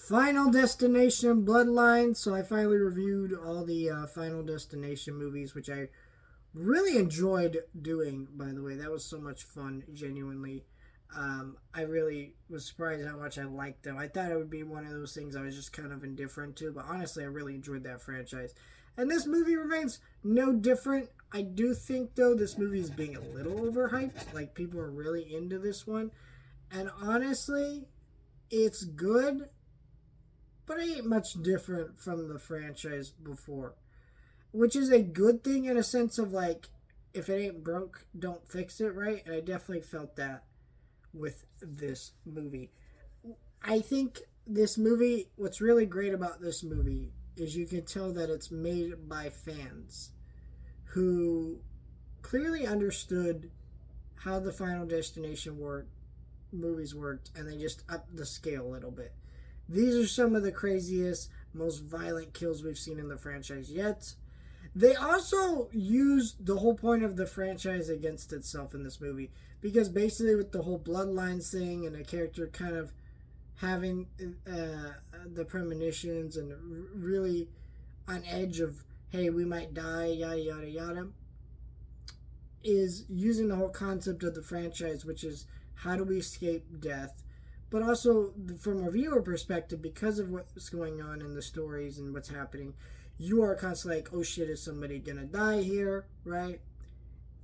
Final Destination Bloodlines. So I finally reviewed all the Final Destination movies, which I really enjoyed doing, by the way. That was so much fun, genuinely. I really was surprised how much I liked them. I thought it would be one of those things I was just kind of indifferent to, but honestly, I really enjoyed that franchise. And this movie remains no different. I do think, though, this movie is being a little overhyped. Like, people are really into this one. And honestly, it's good, but it ain't much different from the franchise before. Which is a good thing in a sense of, like, if it ain't broke, don't fix it, right? And I definitely felt that with this movie. I think this movie, what's really great about this movie is you can tell that it's made by fans who clearly understood how the Final Destination movies worked, and they just upped the scale a little bit. These are some of the craziest, most violent kills we've seen in the franchise yet. They also used the whole point of the franchise against itself in this movie, because basically with the whole Bloodlines thing and a character kind of having the premonitions and really on edge of, hey, we might die, yada yada yada, is using the whole concept of the franchise, which is how do we escape death, but also from a viewer perspective, because of what's going on in the stories and what's happening, you are constantly like, oh shit, is somebody gonna die here, right?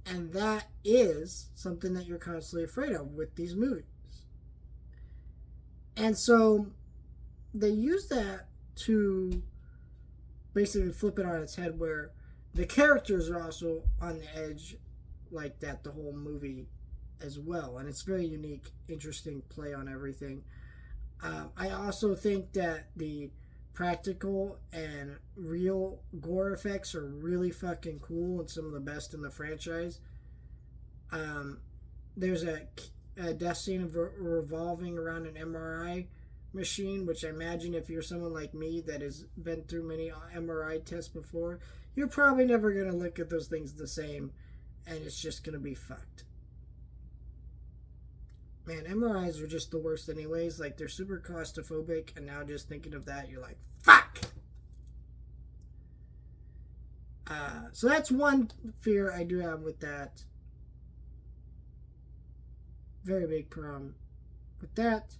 And that is something that you're constantly afraid of with these movies. And so they use that to basically flip it on its head, where the characters are also on the edge like that the whole movie as well. And it's very unique, interesting play on everything. I also think that the practical and real gore effects are really fucking cool and some of the best in the franchise. There's a death scene revolving around an MRI machine, which I imagine if you're someone like me that has been through many MRI tests before, you're probably never going to look at those things the same, and it's just going to be fucked. Man, MRIs are just the worst anyways. Like, they're super claustrophobic, and now just thinking of that, you're like, fuck! So that's one fear I do have with that. Very big problem with that.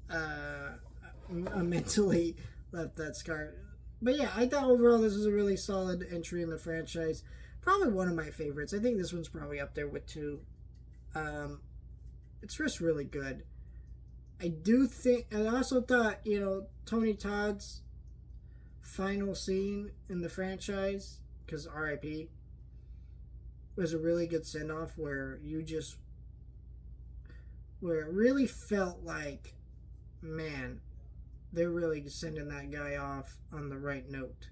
I mentally left that scar. But yeah, I thought overall this was a really solid entry in the franchise. Probably one of my favorites. I think this one's probably up there with two. It's just really good. I also thought, Tony Todd's final scene in the franchise, because RIP, was a really good send-off where it really felt like, man, they're really sending that guy off on the right note.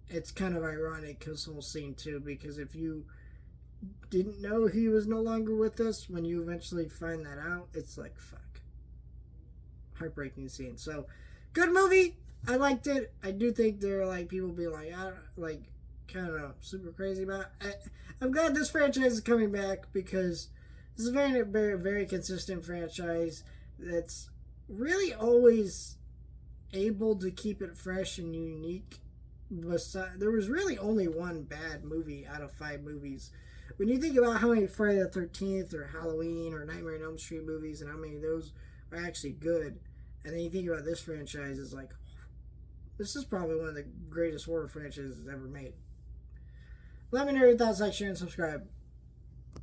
It's kind of ironic, this whole scene too, because if you didn't know he was no longer with us, when you eventually find that out, it's like, fuck. Heartbreaking scene. So, good movie. I liked it. I do think there are like people being like, kind of super crazy about it. I'm glad this franchise is coming back, because this is a very, very, very consistent franchise that's really always able to keep it fresh and unique. There was really only one bad movie out of 5 movies. When you think about how many Friday the 13th or Halloween or Nightmare on Elm Street movies and how many of those are actually good, and then you think about this franchise, it's like, this is probably one of the greatest horror franchises ever made. Let me know your thoughts, like, share, and subscribe.